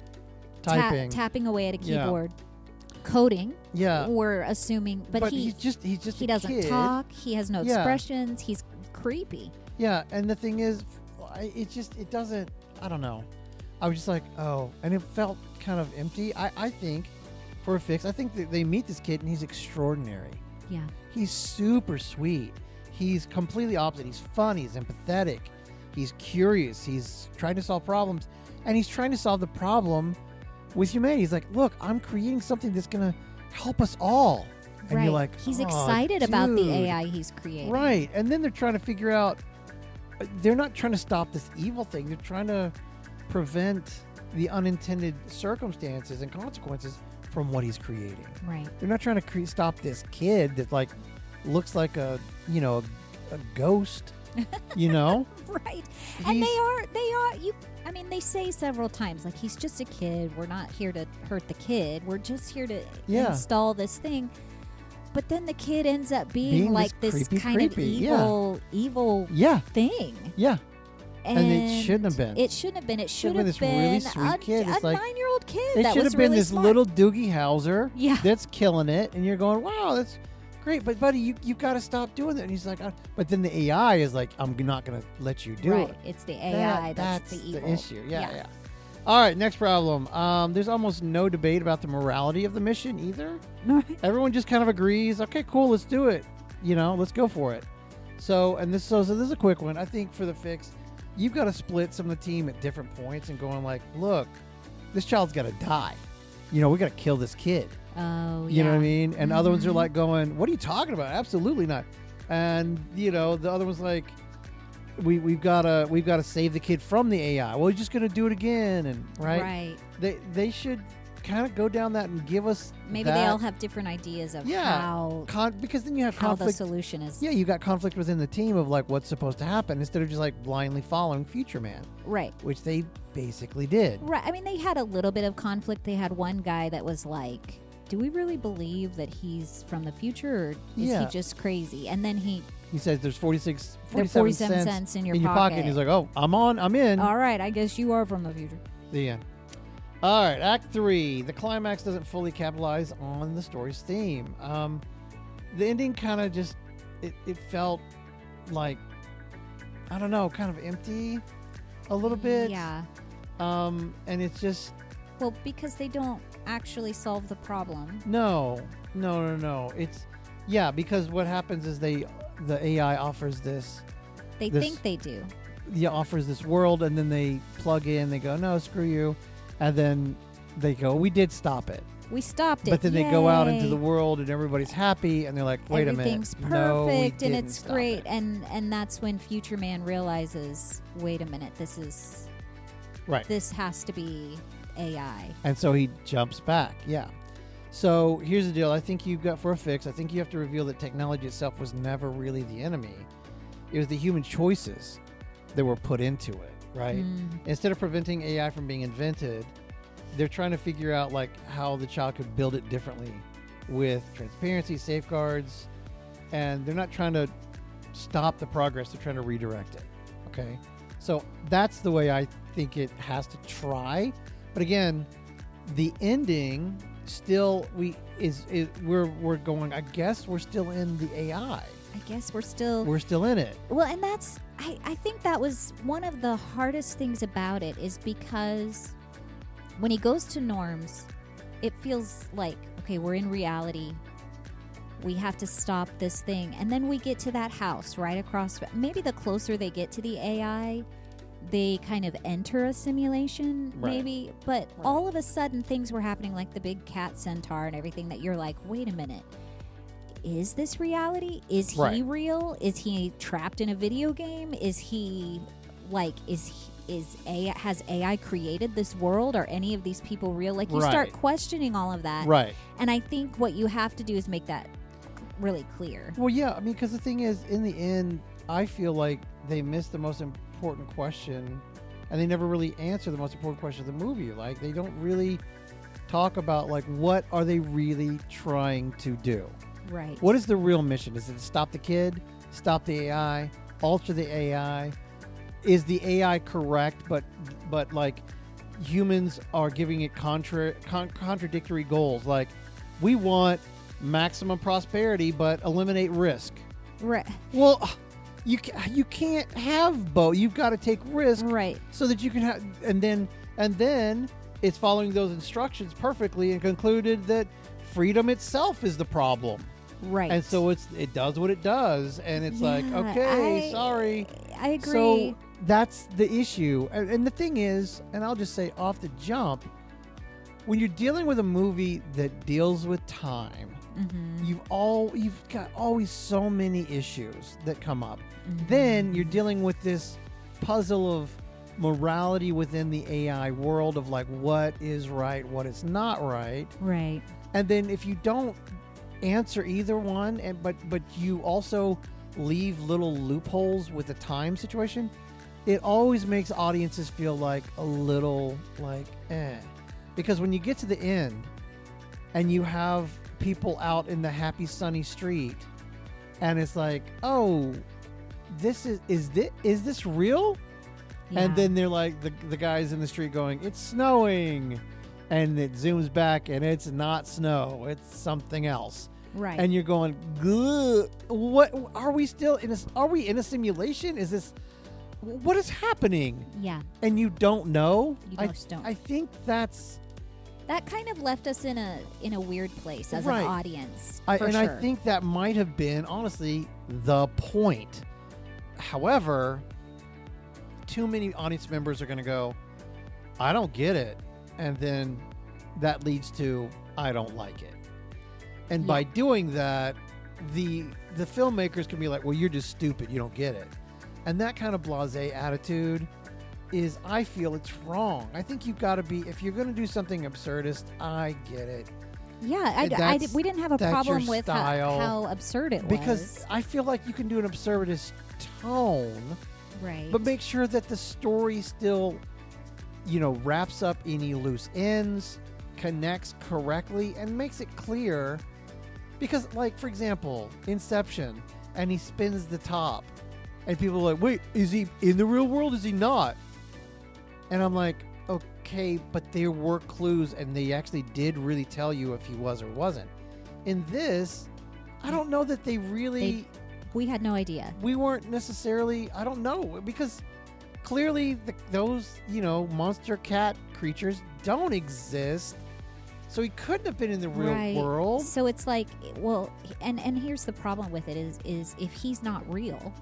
Speaker 2: tapping away at a keyboard, coding. Yeah, we're assuming, but he doesn't talk. He has no expressions. He's creepy.
Speaker 1: Yeah, and the thing is, it doesn't. I don't know. I was just like, oh, and it felt kind of empty. I think for a fix, I think that they meet this kid and he's extraordinary.
Speaker 2: Yeah,
Speaker 1: he's super sweet. He's completely opposite. He's fun. He's empathetic. He's curious. He's trying to solve problems, and he's trying to solve the problem with humanity. He's like, look, I'm creating something that's going to help us all. And
Speaker 2: right.
Speaker 1: you're like,
Speaker 2: he's excited about the AI he's creating.
Speaker 1: Right. And then they're trying to figure out, they're not trying to stop this evil thing. They're trying to prevent the unintended circumstances and consequences from what he's creating.
Speaker 2: Right.
Speaker 1: They're not trying to stop this kid that like looks like a ghost,
Speaker 2: Right. And they are they say several times, like, he's just a kid. We're not here to hurt the kid. We're just here to install this thing. But then the kid ends up being like this kind of evil thing.
Speaker 1: Yeah. And it shouldn't have been.
Speaker 2: It shouldn't have been. It should have
Speaker 1: been this
Speaker 2: been
Speaker 1: really sweet kid.
Speaker 2: a 9-year-old kid.
Speaker 1: It
Speaker 2: that
Speaker 1: should
Speaker 2: was
Speaker 1: have been
Speaker 2: really
Speaker 1: this
Speaker 2: smart.
Speaker 1: little Doogie Howser that's killing it. And you're going, wow, that's great. But, buddy, you got to stop doing that. And he's like, but then the AI is like, I'm not going to let you do it.
Speaker 2: It's the AI that's the evil.
Speaker 1: The issue. Yeah. All right, next problem. There's almost no debate about the morality of the mission either.
Speaker 2: Right.
Speaker 1: Everyone just kind of agrees, okay, cool, let's do it. Let's go for it. So this is a quick one. I think for the fix, you've got to split some of the team at different points and going like, look, this child's got to die. We got to kill this kid.
Speaker 2: Oh,
Speaker 1: You know what I mean? And other ones are like going, what are you talking about? Absolutely not. And, the other one's like, we've got to save the kid from the AI. Well, he's just going to do it again. And
Speaker 2: right.
Speaker 1: They should kind of go down that and give us
Speaker 2: maybe they all have different ideas of how
Speaker 1: because then you have
Speaker 2: how
Speaker 1: conflict.
Speaker 2: the solution is.
Speaker 1: Yeah, you got conflict within the team of like what's supposed to happen instead of just like blindly following Future Man.
Speaker 2: Right.
Speaker 1: Which they basically did.
Speaker 2: Right. I mean, they had a little bit of conflict. They had one guy that was like, do we really believe that he's from the future, or is he just crazy? And then he
Speaker 1: says there's 47
Speaker 2: cents in your
Speaker 1: pocket. And he's like, oh, I'm in.
Speaker 2: All right, I guess you are from the future.
Speaker 1: The end. All right, Act 3. The climax doesn't fully capitalize on the story's theme. The ending kind of just, it felt like, I don't know, kind of empty a little bit.
Speaker 2: Yeah.
Speaker 1: And it's just...
Speaker 2: Well, because they don't actually solve the problem.
Speaker 1: No. It's... Yeah, because what happens is the AI offers this...
Speaker 2: They think they do.
Speaker 1: Yeah, offers this world, and then they plug in, they go, no, screw you. And then they go, we did stop it.
Speaker 2: We stopped it.
Speaker 1: But then they go out into the world and everybody's happy and they're like, wait a minute.
Speaker 2: Everything's perfect and it's great. And that's when Future Man realizes, wait a minute, this has to be AI.
Speaker 1: And so he jumps back. Yeah. So here's the deal. I think you've got for a fix, I think you have to reveal that technology itself was never really the enemy. It was the human choices that were put into it. Right? Instead of preventing AI from being invented, they're trying to figure out like how the child could build it differently with transparency, safeguards, and they're not trying to stop the progress, they're trying to redirect it. Okay? So that's the way I think it has to try. But again, the ending still we're going, I guess we're still in the AI.
Speaker 2: I guess we're still
Speaker 1: in it.
Speaker 2: Well, and that's I think that was one of the hardest things about it, is because when he goes to Norm's, it feels like, okay, we're in reality. We have to stop this thing. And then we get to that house right across. Maybe the closer they get to the AI, they kind of enter a simulation, maybe. But all of a sudden, things were happening, like the big cat centaur and everything, that you're like, wait a minute. Is this reality? Is he real? Is he trapped in a video game? Is he like has AI created this world? Are any of these people real? Like, you start questioning all of that.
Speaker 1: Right.
Speaker 2: And I think what you have to do is make that really clear.
Speaker 1: Well, yeah, I mean, because the thing is, in the end, I feel like they missed the most important question, and they never really answer the most important question of the movie. Like, they don't really talk about like what are they really trying to do.
Speaker 2: Right.
Speaker 1: What is the real mission? Is it to stop the kid, stop the AI, alter the AI? Is the AI correct, but like humans are giving it contradictory goals? Like, we want maximum prosperity but eliminate risk.
Speaker 2: Right.
Speaker 1: Well, you can't have both. You've got to take risk,
Speaker 2: right, so
Speaker 1: that you can have, and then it's following those instructions perfectly and concluded that freedom itself is the problem.
Speaker 2: Right.
Speaker 1: And so it does what it does, and it's like, okay, sorry.
Speaker 2: I agree.
Speaker 1: So that's the issue. And the thing is, and I'll just say off the jump, when you're dealing with a movie that deals with time, you've got always so many issues that come up. Then you're dealing with this puzzle of morality within the AI world of like what is right, what is not right.
Speaker 2: Right.
Speaker 1: And then if you don't answer either one, but you also leave little loopholes with the time situation, it always makes audiences feel like a little like because when you get to the end and you have people out in the happy sunny street and it's like, oh, is this real?
Speaker 2: Yeah.
Speaker 1: And then they're like the guys in the street going, it's snowing, and it zooms back and it's not snow, it's something else.
Speaker 2: Right.
Speaker 1: And you're going, good. What are we still in? Are we in a simulation? Is this what is happening?
Speaker 2: Yeah.
Speaker 1: And you don't know.
Speaker 2: You just don't.
Speaker 1: I think that
Speaker 2: kind of left us in a weird place as an audience.
Speaker 1: I
Speaker 2: sure.
Speaker 1: think that might have been honestly the point. However, too many audience members are going to go, I don't get it, and then that leads to I don't like it. And by doing that, the filmmakers can be like, well, you're just stupid, you don't get it. And that kind of blasé attitude is, I feel it's wrong. I think you've got to be, if you're going to do something absurdist, I get it.
Speaker 2: Yeah, we didn't have a problem with how absurd it was.
Speaker 1: Because I feel like you can do an absurdist tone,
Speaker 2: right?
Speaker 1: But make sure that the story still, wraps up any loose ends, connects correctly, and makes it clear. Because, like, for example, Inception, and he spins the top, and people are like, wait, is he in the real world? Is he not? And I'm like, okay, but there were clues, and they actually did really tell you if he was or wasn't. In this, I don't know that they really...
Speaker 2: we had no idea.
Speaker 1: We weren't necessarily... I don't know, because clearly those, monster cat creatures don't exist. So he couldn't have been in the real world.
Speaker 2: So it's like, well, and here's the problem with it is if he's not real,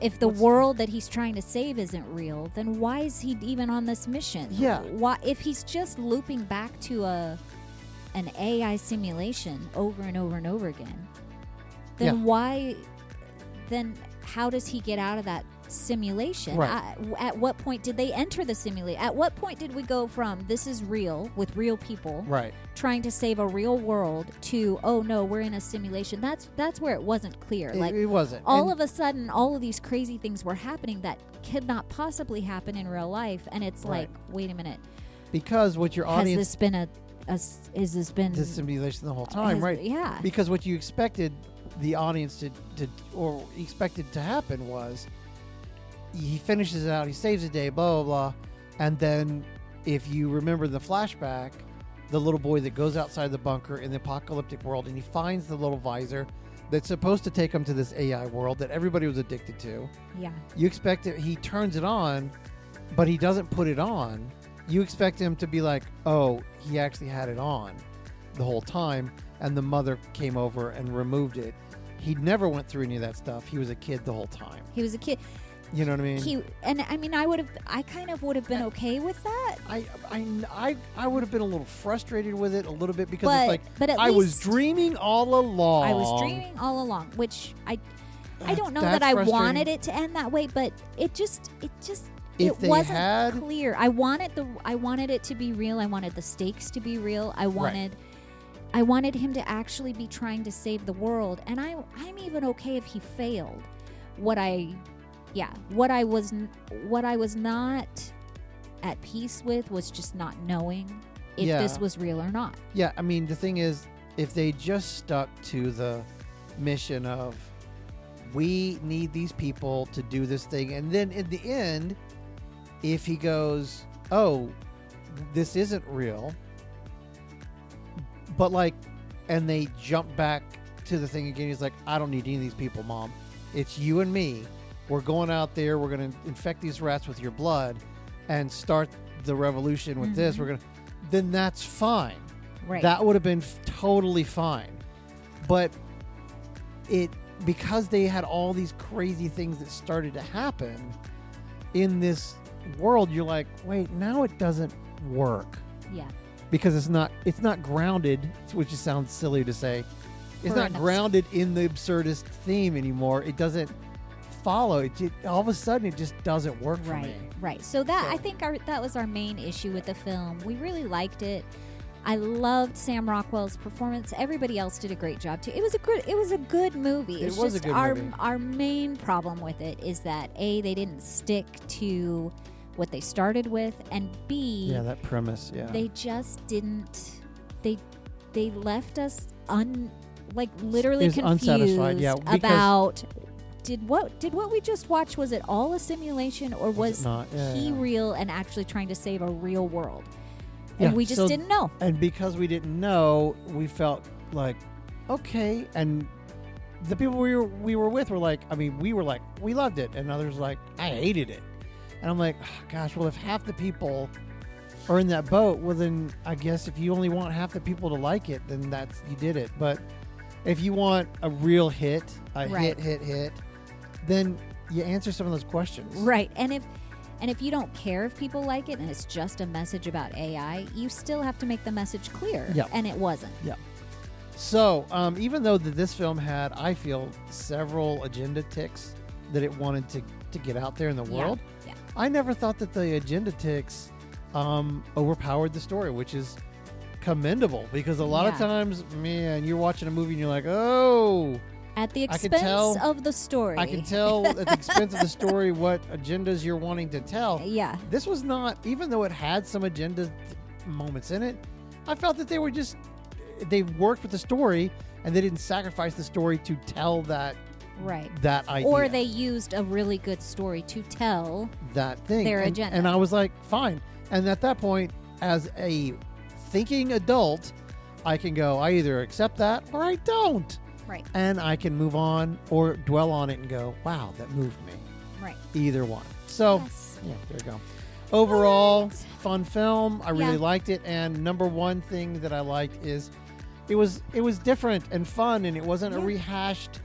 Speaker 2: if the world that he's trying to save isn't real, then why is he even on this mission?
Speaker 1: Yeah.
Speaker 2: Why, if he's just looping back to an AI simulation over and over and over again, then then how does he get out of that simulation?
Speaker 1: Right.
Speaker 2: At what point did they enter the simulation? At what point did we go from this is real with real people trying to save a real world to, oh no, we're in a simulation? That's where it wasn't clear.
Speaker 1: It wasn't.
Speaker 2: All of a sudden, all of these crazy things were happening that could not possibly happen in real life, and it's like, wait a minute,
Speaker 1: because what your audience
Speaker 2: has this been
Speaker 1: the simulation the whole time, right?
Speaker 2: Yeah.
Speaker 1: Because what you expected the audience to or expected to happen was, he finishes it out, he saves the day, blah, blah, blah. And then if you remember the flashback, the little boy that goes outside the bunker in the apocalyptic world, and he finds the little visor that's supposed to take him to this AI world that everybody was addicted to.
Speaker 2: Yeah.
Speaker 1: You expect it, he turns it on, but he doesn't put it on. You expect him to be like, oh, he actually had it on the whole time, and the mother came over and removed it. He never went through any of that stuff. He was a kid the whole time.
Speaker 2: He was a kid.
Speaker 1: You know what I mean?
Speaker 2: I kind of would have been okay with that.
Speaker 1: I would have been a little frustrated with it a little bit, because it's like,
Speaker 2: but
Speaker 1: I was dreaming all along.
Speaker 2: I was dreaming all along, which I don't know that I wanted it to end that way, but it wasn't clear. I wanted it to be real. I wanted the stakes to be real. I wanted him to actually be trying to save the world, and I'm even okay if he failed. What I was not at peace with was just not knowing if this was real or not.
Speaker 1: Yeah, I mean, the thing is, if they just stuck to the mission of, we need these people to do this thing, and then in the end, if he goes, oh, this isn't real, but and they jump back to the thing again, he's like, I don't need any of these people, Mom. It's you and me. We're going out there. We're going to infect these rats with your blood and start the revolution with this. Then that's fine.
Speaker 2: Right.
Speaker 1: That would have been totally fine. But because they had all these crazy things that started to happen in this world, you're like, wait, now it doesn't work.
Speaker 2: Yeah.
Speaker 1: Because it's not grounded, which just sounds silly to say. It's not grounded in the absurdist theme anymore. It doesn't follow. All of a sudden, it just doesn't work for me.
Speaker 2: Right. So I think that was our main issue with the film. We really liked it. I loved Sam Rockwell's performance. Everybody else did a great job too. It was a good movie.
Speaker 1: It was a good movie.
Speaker 2: Our main problem with it is that A, they didn't stick to what they started with, and B,
Speaker 1: that premise,
Speaker 2: they just didn't. They left us literally confused about did what we just watched, was it all a simulation, or was he real and actually trying to save a real world? And we just didn't know.
Speaker 1: And because we didn't know, we felt like, okay. And the people we were with were like, we were like, we loved it. And others like, I hated it. And I'm like, oh, gosh, well, if half the people are in that boat, well, then I guess if you only want half the people to like it, then you did it. But if you want a real hit, hit, then you answer some of those questions.
Speaker 2: Right. And if you don't care if people like it and it's just a message about AI, you still have to make the message clear.
Speaker 1: Yep.
Speaker 2: And it wasn't.
Speaker 1: Yeah. So even though this film had, I feel, several agenda ticks that it wanted to get out there in the world, I never thought that the agenda ticks overpowered the story, which is commendable, because a lot of times, man, you're watching a movie and you're like, oh...
Speaker 2: At the expense of the story.
Speaker 1: I can tell at the expense of the story what agendas you're wanting to tell.
Speaker 2: Yeah.
Speaker 1: This was not, even though it had some agenda moments in it, I felt that they worked with the story and they didn't sacrifice the story to tell that idea.
Speaker 2: Or they used a really good story to tell
Speaker 1: that thing.
Speaker 2: Their agenda.
Speaker 1: And I was like, fine. And at that point, as a thinking adult, I can go, I either accept that or I don't.
Speaker 2: Right.
Speaker 1: And I can move on or dwell on it and go, wow, that moved me.
Speaker 2: Right.
Speaker 1: Either one. So, there you go. Overall, fun film. I really liked it. And number one thing that I liked is it was different and fun, and it wasn't a rehashed,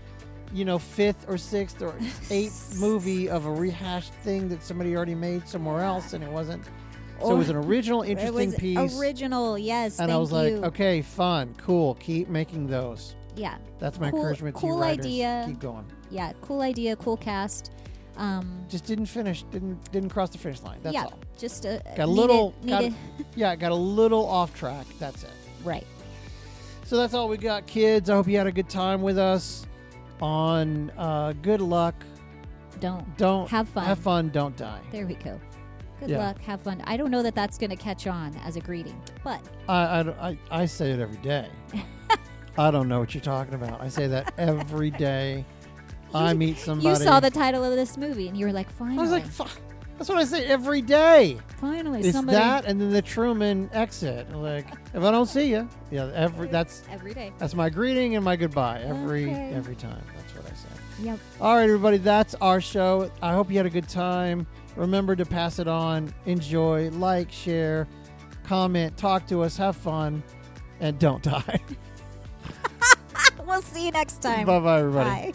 Speaker 1: fifth or sixth or eighth movie of a rehashed thing that somebody already made somewhere else, and it wasn't. So it was an original, interesting piece.
Speaker 2: Original, yes.
Speaker 1: And I was like, okay, fun, cool. Keep making those.
Speaker 2: Yeah.
Speaker 1: That's my encouragement to you writers. Idea. Keep going.
Speaker 2: Yeah, cool idea, cool cast.
Speaker 1: Just didn't finish, didn't cross the finish line. That's all.
Speaker 2: Just
Speaker 1: got a little got a little off track. That's it.
Speaker 2: Right.
Speaker 1: So that's all we got, kids. I hope you had a good time with us on good luck. Don't
Speaker 2: have fun.
Speaker 1: Have fun, don't die.
Speaker 2: There we go. Good luck, have fun. I don't know that that's going to catch on as a greeting, but
Speaker 1: I say it every day. I don't know what you're talking about. I say that every day. I meet somebody.
Speaker 2: You saw the title of this movie and you were like, finally.
Speaker 1: I was like, fuck. That's what I say every day.
Speaker 2: Finally,
Speaker 1: it's
Speaker 2: somebody.
Speaker 1: That and then the Truman exit. Like, if I don't see you, that's
Speaker 2: every day.
Speaker 1: That's my greeting and my goodbye every time. That's what I say.
Speaker 2: Yep.
Speaker 1: All right, everybody, that's our show. I hope you had a good time. Remember to pass it on, enjoy, like, share, comment, talk to us, have fun, and don't die.
Speaker 2: We'll see you next time.
Speaker 1: Bye-bye, everybody.
Speaker 2: Bye.